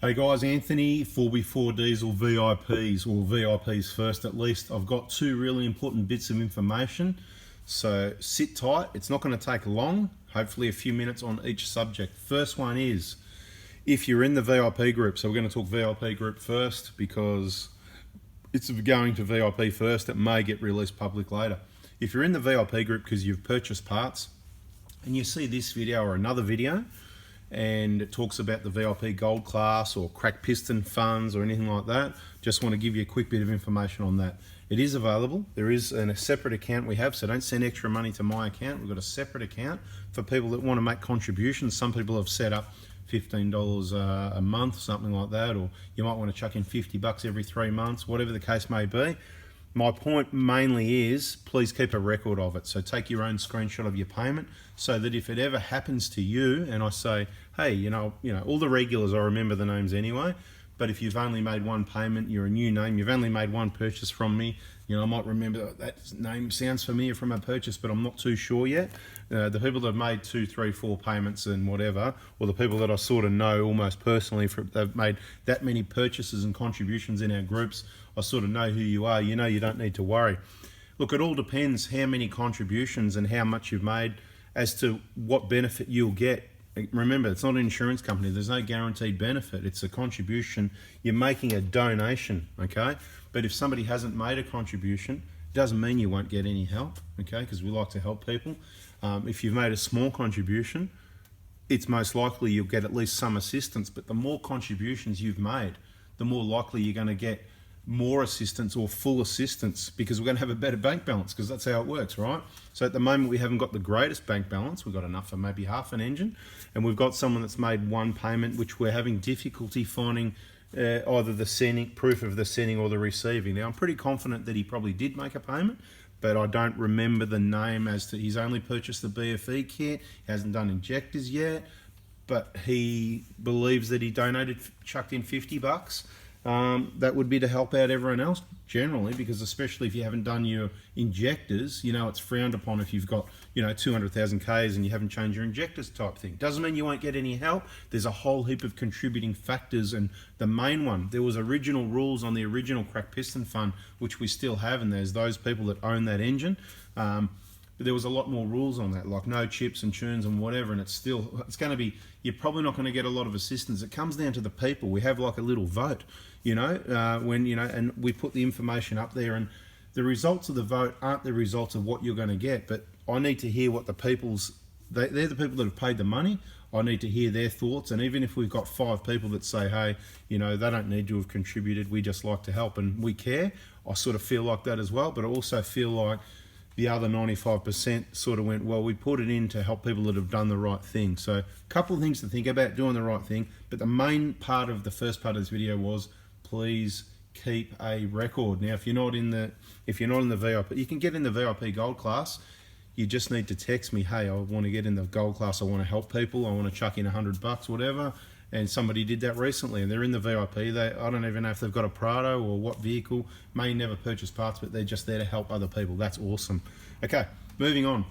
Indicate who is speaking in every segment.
Speaker 1: Hey guys, Anthony, 4x4 Diesel VIPs, or VIPs first at least. I've got two really important bits of information, so sit tight. It's not going to take long, hopefully a few minutes on each subject. First one is, if you're in the VIP group, so we're going to talk VIP group first because it's going to VIP first, it may get released public later. If you're in the VIP group because you've purchased parts and you see this video or another video, and it talks about the VIP Gold class or crack piston funds or anything like that, just want to give you a quick bit of information on that. It is available. There is a separate account we have, so don't send extra money to my account. We've got a separate account for people that want to make contributions. Some people have set up $15 a month, something like that, or you might want to chuck in $50 every 3 months, whatever the case may be. My point mainly is, please keep a record of it. So take your own screenshot of your payment so that if it ever happens to you and I say, hey, you know, all the regulars, I remember the names anyway, but if you've only made one payment, you're a new name, you've only made one purchase from me, I might remember that name sounds familiar from a purchase, but I'm not too sure yet. The people that have made 2, 3, 4 payments and whatever, or the people that I sort of know almost personally, they've made that many purchases and contributions in our groups, I sort of know who you are. You don't need to worry. Look, it all depends how many contributions and how much you've made as to what benefit you'll get. Remember, it's not an insurance company. There's no guaranteed benefit. It's a contribution. You're making a donation, okay? But if somebody hasn't made a contribution, it doesn't mean you won't get any help, okay? Because we like to help people. If you've made a small contribution, it's most likely you'll get at least some assistance. But the more contributions you've made, the more likely you're going to get more assistance or full assistance, because we're going to have a better bank balance, because that's how it works, right? So at the moment we haven't got the greatest bank balance. We've got enough for maybe half an engine, and we've got someone that's made one payment which we're having difficulty finding either the sending, proof of the sending or the receiving. Now I'm pretty confident that he probably did make a payment, but I don't remember the name. As to, he's only purchased the BFE kit, he hasn't done injectors yet, but he believes that he chucked in $50. That would be to help out everyone else generally, because especially if you haven't done your injectors, it's frowned upon if you've got 200,000 Ks and you haven't changed your injectors type thing. Doesn't mean you won't get any help. There's a whole heap of contributing factors, and the main one, there was original rules on the original crack piston fund, which we still have, and there's those people that own that engine. But there was a lot more rules on that, like no chips and tunes and whatever, and it's going to be, you're probably not going to get a lot of assistance. It comes down to the people. We have like a little vote, and we put the information up there, and the results of the vote aren't the results of what you're going to get, but I need to hear what the they're the people that have paid the money. I need to hear their thoughts, and even if we've got 5 people that say, hey, they don't need to have contributed, we just like to help and we care, I sort of feel like that as well, but I also feel like the other 95% sort of went, well, we put it in to help people that have done the right thing. So a couple of things to think about, doing the right thing. But the main part of the first part of this video was, please keep a record. Now, if you're not in the VIP, you can get in the VIP Gold class. You just need to text me, hey, I want to get in the Gold class. I want to help people. I want to chuck in $100, whatever. And somebody did that recently, and they're in the VIP. I don't even know if they've got a Prado or what vehicle, may never purchase parts, but they're just there to help other people. That's awesome. Okay, moving on.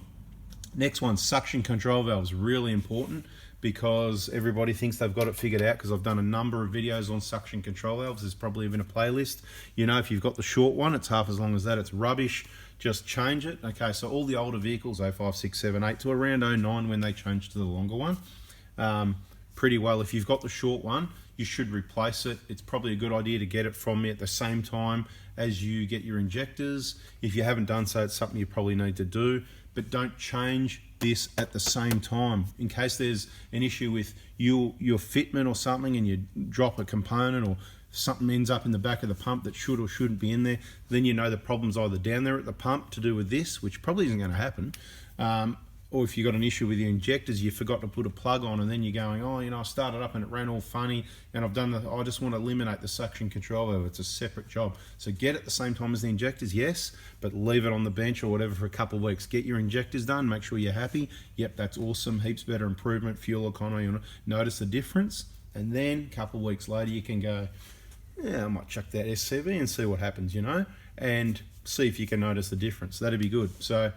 Speaker 1: Next one, suction control valves, really important, because everybody thinks they've got it figured out, because I've done a number of videos on suction control valves. There's probably even a playlist. If you've got the short one, it's half as long as that, it's rubbish. Just change it. Okay, so all the older vehicles, 05, 6, 7, 8 to around 09 when they changed to the longer one, pretty well. If you've got the short one, you should replace it. It's probably a good idea to get it from me at the same time as you get your injectors. If you haven't done so, it's something you probably need to do, but don't change this at the same time. In case there's an issue with your fitment or something and you drop a component, or something ends up in the back of the pump that should or shouldn't be in there, then the problem's either down there at the pump to do with this, which probably isn't going to happen, or if you've got an issue with your injectors, you forgot to put a plug on, and then you're going, oh, I started up and it ran all funny, and I just want to eliminate the suction control valve. It's a separate job. So get it at the same time as the injectors, yes, but leave it on the bench or whatever for a couple of weeks. Get your injectors done, make sure you're happy. Yep, that's awesome, heaps better improvement, fuel economy, you'll notice the difference. And then a couple of weeks later, you can go, yeah, I might chuck that SCV and see what happens, and see if you can notice the difference. That'd be good. So,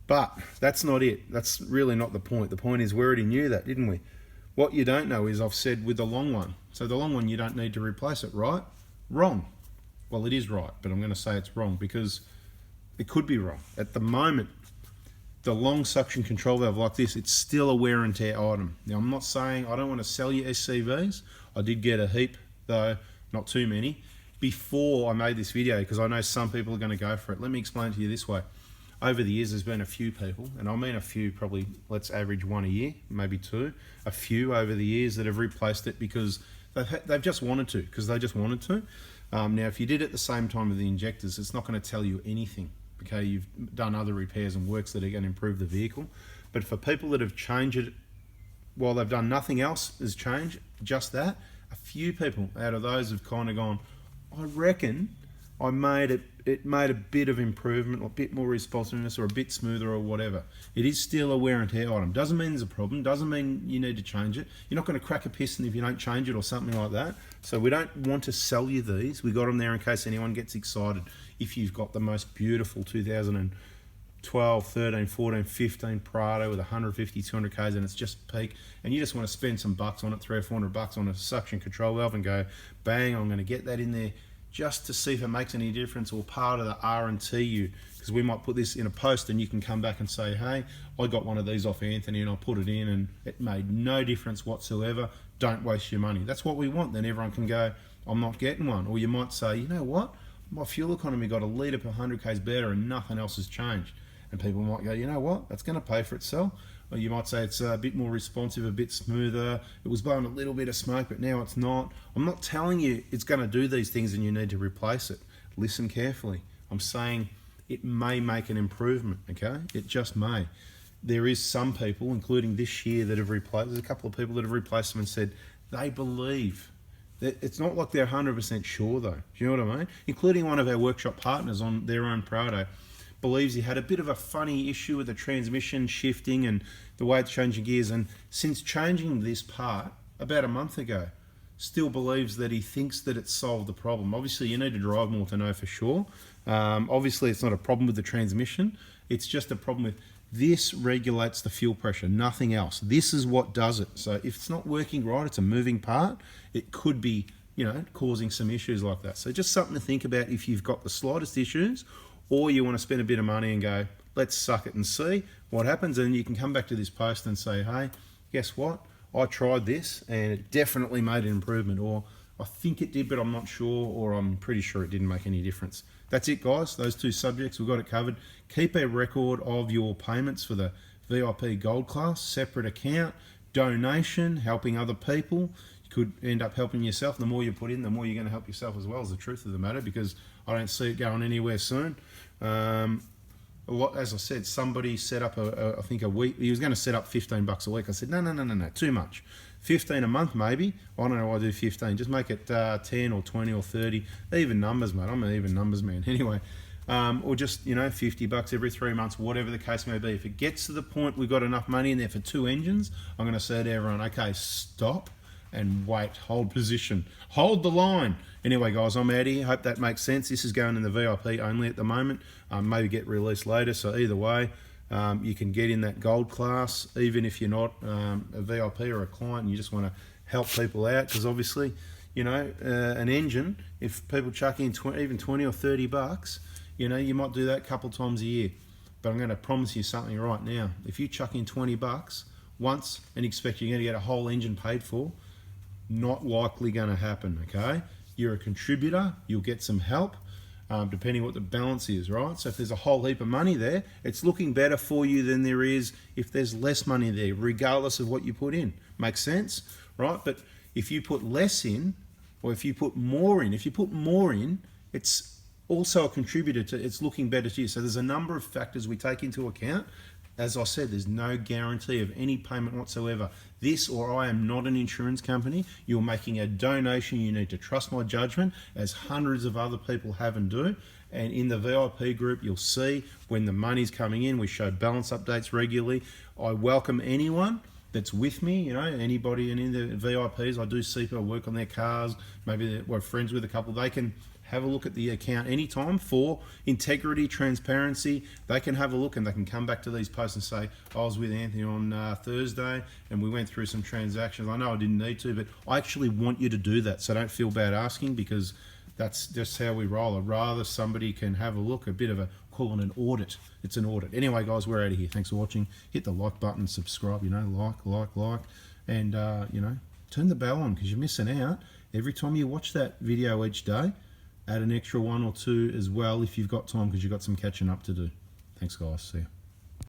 Speaker 1: but that's not it. That's really not the point. The point is, we already knew that, didn't we? What you don't know is I've said with the long one. So the long one, you don't need to replace it, right? Wrong. Well, it is right, but I'm going to say it's wrong because it could be wrong. At the moment, the long suction control valve like this, it's still a wear and tear item. Now, I'm not saying I don't want to sell you SCVs. I did get a heap, though, not too many, before I made this video because I know some people are going to go for it. Let me explain to you this way. Over the years, there's been a few people, and I mean a few, probably let's average one a year, maybe two, a few over the years that have replaced it because they've just wanted to, because they just wanted to. Now, if you did it at the same time with the injectors, it's not going to tell you anything. Okay, you've done other repairs and works that are going to improve the vehicle. But for people that have changed it while they've done nothing else has changed, just that, a few people out of those have kind of gone, I reckon I made it made a bit of improvement or a bit more responsiveness or a bit smoother or whatever. It is still a wear and tear item. Doesn't mean there's a problem. Doesn't mean you need to change it. You're not going to crack a piston if you don't change it or something like that. So we don't want to sell you these. We got them there in case anyone gets excited. If you've got the most beautiful 2012, 13, 14, 15 Prado with 150, 200 Ks and it's just peak, and you just want to spend some bucks on it, $300 or $400 on a suction control valve and go, bang, I'm going to get that in there just to see if it makes any difference or part of the R&T you, because we might put this in a post and you can come back and say, hey, I got one of these off Anthony and I put it in and it made no difference whatsoever. Don't waste your money. That's what we want. Then everyone can go, I'm not getting one. Or you might say, you know what? My fuel economy got a litre per 100 Ks better and nothing else has changed. And people might go, you know what? That's going to pay for itself. Or you might say it's a bit more responsive, a bit smoother. It was blowing a little bit of smoke, but now it's not. I'm not telling you it's going to do these things and you need to replace it. Listen carefully. I'm saying it may make an improvement, okay? It just may. There is some people, including this year, that have replaced, there's a couple of people that have replaced them and said they believe. It's not like they're 100% sure though. Do you know what I mean? Including one of our workshop partners on their own Prado believes he had a bit of a funny issue with the transmission shifting and the way it's changing gears, and since changing this part about a month ago, still believes that he thinks that it's solved the problem. Obviously, you need to drive more to know for sure. Obviously, it's not a problem with the transmission. It's just a problem with this regulates the fuel pressure, nothing else. This is what does it. So if it's not working right, it's a moving part. It could be, you know, causing some issues like that. So just something to think about if you've got the slightest issues, or you want to spend a bit of money and go, let's suck it and see what happens. And you can come back to this post and say, hey, guess what? I tried this and it definitely made an improvement, or I think it did, but I'm not sure, or I'm pretty sure it didn't make any difference. That's it, guys. Those two subjects, we've got it covered. Keep a record of your payments for the VIP Gold Class, separate account, donation, helping other people. You could end up helping yourself. The more you put in, the more you're going to help yourself as well, is the truth of the matter, because I don't see it going anywhere soon. As I said, somebody set up I think a week. He was going to set up $15 a week. I said, no, too much. 15 a month maybe. I don't know why I do 15. Just make it 10 or 20 or 30. Even numbers, mate. I'm an even numbers man. Anyway, or just, you know, $50 every 3 months, whatever the case may be. If it gets to the point we've got enough money in there for 2 engines, I'm going to say to everyone, okay, stop and wait, hold position, hold the line. Anyway, guys, I'm out here. Hope that makes sense. This is going in the VIP only at the moment. Maybe get released later. So either way, you can get in that gold class, even if you're not a VIP or a client and you just want to help people out. Because obviously, you know, an engine, if people chuck in even 20 or 30 bucks, you know, you might do that a couple times a year. But I'm going to promise you something right now. If you chuck in 20 bucks once and expect you're going to get a whole engine paid for, not likely going to happen, okay? You're a contributor, you'll get some help, depending what the balance is, right? So if there's a whole heap of money there, it's looking better for you than there is if there's less money there, regardless of what you put in. Makes sense, right? But if you put less in, or if you put more in, it's also a contributor to, it's looking better to you. So there's a number of factors we take into account. As I said, there's no guarantee of any payment whatsoever. This, or I am not an insurance company. You're making a donation. You need to trust my judgment, as hundreds of other people have and do. And in the VIP group, you'll see when the money's coming in. We show balance updates regularly. I welcome anyone that's with me, you know, anybody and in the VIPs, I do see people work on their cars, maybe we're friends with a couple, they can have a look at the account anytime for integrity, transparency. They can have a look and they can come back to these posts and say, I was with Anthony on Thursday and we went through some transactions. I know I didn't need to, but I actually want you to do that. So don't feel bad asking, because that's just how we roll. I'd rather somebody can have a look, a bit of a, call it an audit. It's an audit. Anyway, guys, we're out of here. Thanks for watching. Hit the like button, subscribe, you know, like, and, you know, turn the bell on, because you're missing out. Every time you watch that video each day, add an extra 1 or 2 as well if you've got time, because you've got some catching up to do. Thanks, guys. See you.